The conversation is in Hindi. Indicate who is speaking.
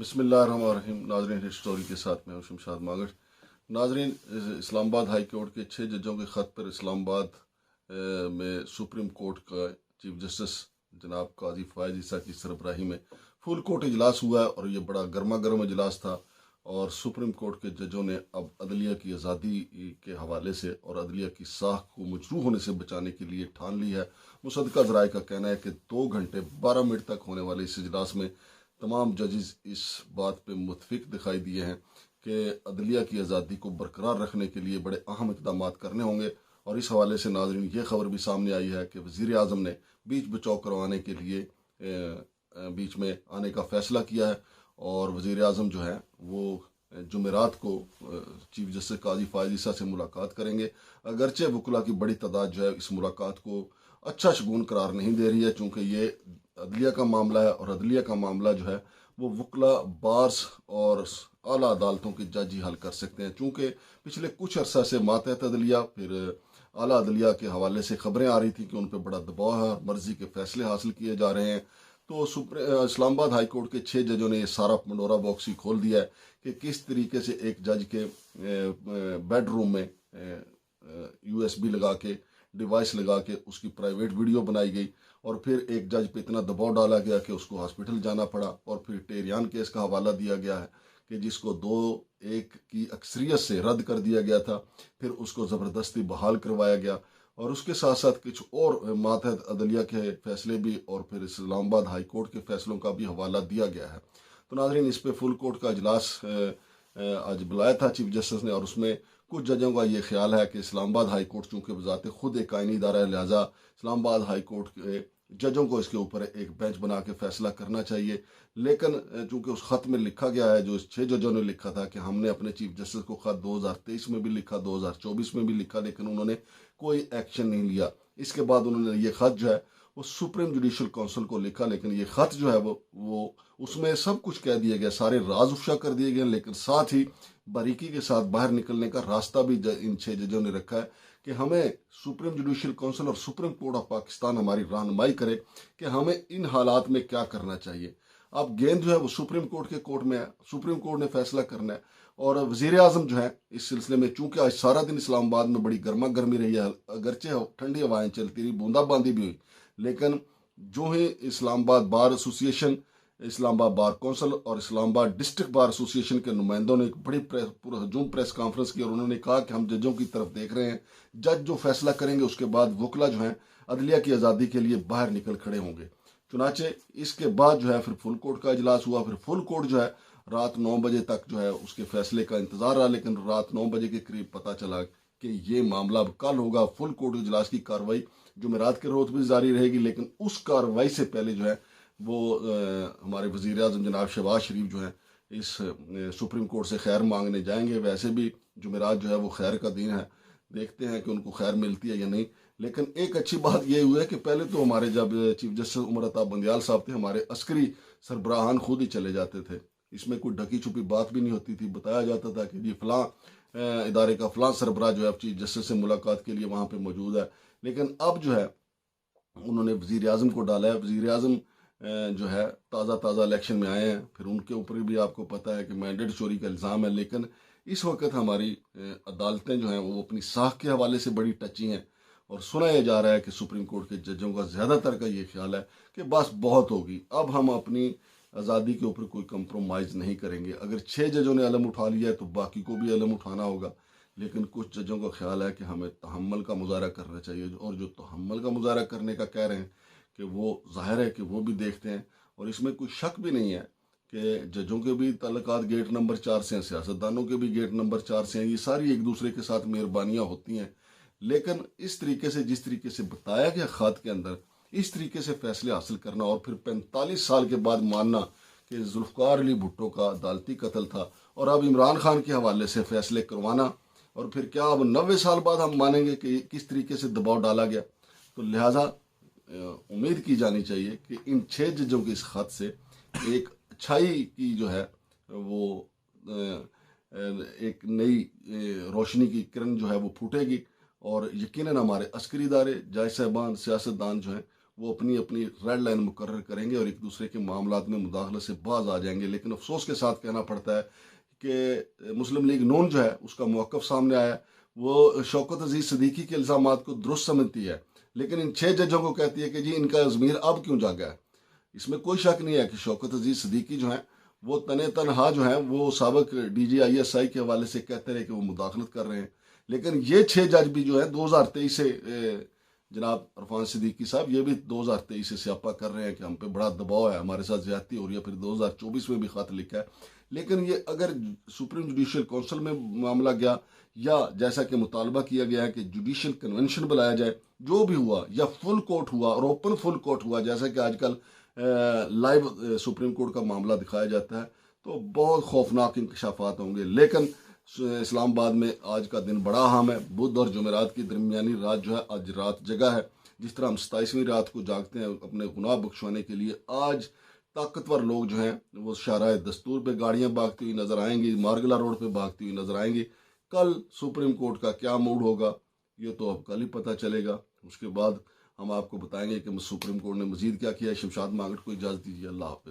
Speaker 1: बिस्मिल्लाहिर्रहमानिर्रहीम। नाजरीन, हिस्टोरी के साथ में हूं शमशाद मागड़। नाजरीन, इस्लामाबाद हाई कोर्ट के 6 जजों के ख़त पर इस्लामाबाद में सुप्रीम कोर्ट का चीफ जस्टिस जनाब काजी फ़ायज़ ईसा की सरबराही में फुल कोर्ट इजलास हुआ है और ये बड़ा गर्मा गर्म इजलास था। और सुप्रीम कोर्ट के जजों ने अब अदलिया की आज़ादी के हवाले से और अदलिया की साख को मजरूह होने से बचाने के लिए ठान ली है। मुसद्दका ज़राए का कहना है कि 2 घंटे 12 मिनट तक होने वाले इस इजलास में तमाम जजेस इस बात पे मुतफिक दिखाई दिए हैं कि अदलिया की आज़ादी को बरकरार रखने के लिए बड़े अहम इक़दाम करने होंगे। और इस हवाले से नाज़रीन, ये खबर भी सामने आई है कि वज़ीर आज़म ने बीच बचाव करवाने के लिए बीच में आने का फ़ैसला किया है। और वज़ीर आज़म जो है वो जुमेरात को चीफ जस्टिस काजी फ़ायज़ ईसा से मुलाकात करेंगे। अगरचे वकुला की बड़ी तादाद जो है इस मुलाकात को अच्छा शगुन करार नहीं दे रही है, चूँकि ये अदलिया का मामला है और अदलिया का मामला जो है वो वकुला, बार्स और आला अदालतों के जज ही हल कर सकते हैं। चूँकि पिछले कुछ अरसा से मातहत अदलिया फिर आला अदलिया के हवाले से खबरें आ रही थी कि उन पर बड़ा दबाव है, मर्जी के फैसले हासिल किए जा रहे हैं। तो इस्लामाबाद हाई कोर्ट के 6 जजों ने ये सारा पंडोरा बॉक्स ही खोल दिया है कि किस तरीके से एक जज के बेडरूम में USB लगा के, डिवाइस लगा के उसकी प्राइवेट वीडियो बनाई गई और फिर एक जज पे इतना दबाव डाला गया कि उसको हॉस्पिटल जाना पड़ा। और फिर टेरियान केस का हवाला दिया गया है कि जिसको 2-1 की अक्सरियत से रद्द कर दिया गया था, फिर उसको ज़बरदस्ती बहाल करवाया गया। और उसके साथ साथ कुछ और मातहत अदलिया के फैसले भी और फिर इस्लामाबाद हाई कोर्ट के फैसलों का भी हवाला दिया गया है। तो नाज़रीन, इस पे फुल कोर्ट का इजलास आज बुलाया था चीफ जस्टिस ने। और उसमें कुछ जजों का ये ख्याल है कि इस्लामाबाद हाई कोर्ट चूँकि बज़ाते खुद एक आइनी इदारा है, लिहाजा इस्लामाबाद हाई कोर्ट के जजों को इसके ऊपर एक बेंच बना के फैसला करना चाहिए। लेकिन चूँकि उस ख़त में लिखा गया है, जो इस 6 जजों ने लिखा था कि हमने अपने चीफ जस्टिस को ख़त 2023 में भी लिखा, 2024 में भी लिखा, लेकिन उन्होंने कोई एक्शन नहीं लिया। इसके बाद उन्होंने ये ख़त जो है वो सुप्रीम जुडिशल काउंसिल को लिखा, लेकिन ये ख़त जो है वो उसमें सब कुछ कह दिया गया, सारे राज अफशा कर दिए गए, लेकिन साथ ही बारीकी के साथ बाहर निकलने का रास्ता भी इन 6 जजों ने रखा है कि हमें सुप्रीम जुडिशल काउंसिल और सुप्रीम कोर्ट ऑफ पाकिस्तान हमारी रहनुमाई करे कि हमें इन हालात में क्या करना चाहिए। अब गेंद जो है वो सुप्रीम कोर्ट के कोर्ट में है, सुप्रीम कोर्ट ने फैसला करना है। और वज़ीर आज़म जो है इस सिलसिले में, चूँकि आज सारा दिन इस्लामाबाद में बड़ी गर्मा गर्मी रही है, अगरचे ठंडी हवाएं चलती रही, बूंदाबांदी भी हुई, लेकिन जो ही Islamabad bar association, Islamabad bar council और इस्लामाबाद डिस्ट्रिक्ट बार एसोसिएशन के नुमाइंदों ने एक बड़ी पुरहजूम प्रेस कॉन्फ्रेंस की और उन्होंने कहा कि हम जजों की तरफ देख रहे हैं, जज जो फैसला करेंगे उसके बाद वकला जो हैं अदलिया की आज़ादी के लिए बाहर निकल खड़े होंगे। चुनाचे इसके बाद जो है फिर फुल कोर्ट का इजलास हुआ। फिर फुल कोर्ट जो है रात 9 बजे तक जो है उसके फैसले का इंतजार रहा, लेकिन रात 9 बजे के करीब पता चला कि ये मामला अब कल होगा। फुल कोर्ट इजलास की कार्रवाई जुमेरात के रोज भी जारी रहेगी, लेकिन उस कार्रवाई से पहले जो है वो हमारे वज़ीर आज़म जनाब शहबाज शरीफ जो है इस सुप्रीम कोर्ट से खैर मांगने जाएंगे। वैसे भी जुमेरात जो है वो खैर का दिन है, देखते हैं कि उनको खैर मिलती है या नहीं। लेकिन एक अच्छी बात यह हुई है कि पहले तो हमारे जब चीफ जस्टिस उमर अता बंदियाल साहब थे, हमारे अस्करी सरबराहान खुद ही चले जाते थे, इसमें कोई ढकी छुपी बात भी नहीं होती थी। बताया जाता था कि जी फलां इदारे का फलां सरबराह जो है चीफ जस्टिस से मुलाकात के लिए वहाँ पे मौजूद है। लेकिन अब जो है उन्होंने वज़ीर आज़म को डाला है। वज़ीर आज़म जो है ताज़ा इलेक्शन में आए हैं, फिर उनके ऊपर भी आपको पता है कि मैंडेट चोरी का इल्ज़ाम है। लेकिन इस वक्त हमारी अदालतें जो हैं वो अपनी साख के हवाले से बड़ी टची हैं और सुना यह जा रहा है कि सुप्रीम कोर्ट के जजों का ज़्यादातर का ये ख्याल है कि बस बहुत होगी, अब हम अपनी आज़ादी के ऊपर कोई कंप्रोमाइज़ नहीं करेंगे। अगर 6 जजों ने अलम उठा लिया है तो बाकी को भी अलम उठाना होगा। लेकिन कुछ जजों का ख्याल है कि हमें तहम्मुल का मुजाहरा करना चाहिए, और जो तहम्मुल का मुजाहरा करने का कह रहे हैं कि वो ज़ाहिर है कि वो भी देखते हैं। और इसमें कोई शक भी नहीं है कि जजों के भी ताल्लुकात गेट नंबर 4 से हैं, सियासतदानों के भी गेट नंबर 4 से हैं, ये सारी एक दूसरे के साथ मेहरबानियाँ होती हैं। लेकिन इस तरीके से, जिस तरीके से बताया गया ख़त के अंदर, इस तरीके से फैसले हासिल करना और फिर 45 साल के बाद मानना कि जुल्फ़िकार अली भुट्टो का अदालती कत्ल था और अब इमरान खान के हवाले से फैसले करवाना, और फिर क्या अब 90 साल बाद हम मानेंगे कि किस तरीके से दबाव डाला गया। तो लिहाजा उम्मीद की जानी चाहिए कि इन 6 जजों के इस खत से एक अच्छाई की जो है वो एक नई रोशनी की किरण जो है वो फूटेगी और यकीनन हमारे अस्करी इदारे, जज साहबान, सियासतदान जो हैं वो अपनी अपनी रेड लाइन मुकर्रर करेंगे और एक दूसरे के मामलात में मुदाखलत से बाज आ जाएंगे। लेकिन अफसोस के साथ कहना पड़ता है कि मुस्लिम लीग नून जो है उसका मौक़िफ़ सामने आया, वो शौकत अजीज़ सिद्दीकी के इल्ज़ामात को दुरुस्त समझती है, लेकिन इन 6 जजों को कहती है कि जी इनका ज़मीर अब क्यों जागा है। इसमें कोई शक नहीं है कि शौकत अजीज़ सिद्दीकी जो हैं वो तने तनहा जो हैं वो साबिक DGISI के हवाले से कहते रहे कि वो मुदाखलत कर रहे हैं, लेकिन ये 6 जज भी जो है 2023 से जनाब अरफान सिद्दीकी साहब ये भी 2023 से स्यापा कर रहे हैं कि हम पे बड़ा दबाव है, हमारे साथ ज्यादती हो रही है। फिर 2024 में भी खत लिखा है। लेकिन ये अगर सुप्रीम जुडिशल काउंसिल में मामला गया या जैसा कि मुतालबा किया गया है कि जुडिशल कन्वेंशन बुलाया जाए, जो भी हुआ या फुल कोर्ट हुआ और ओपन फुल कोर्ट हुआ जैसा कि आजकल लाइव सुप्रीम कोर्ट का मामला दिखाया जाता है, तो बहुत खौफनाक इंकशाफात होंगे। लेकिन इस्लामाबाद में आज का दिन बड़ा अहम है। बुध और जुमेरात की दरमियानी रात जो है आज रात जगह है। जिस तरह हम 27वीं रात को जागते हैं अपने गुनाह बख्शवाने के लिए, आज ताकतवर लोग जो हैं वो शाहराह दस्तूर पे गाड़ियां भागती हुई नजर आएंगी, मारगला रोड पे भागती हुई नजर आएंगी। कल सुप्रीम कोर्ट का क्या मूड होगा ये तो अब कल ही पता चलेगा। उसके बाद हम आपको बताएंगे कि सुप्रीम कोर्ट ने मजीद क्या किया है। शमशाद मांगट को इजाज़त दीजिए। अल्लाह हाफ़िज़।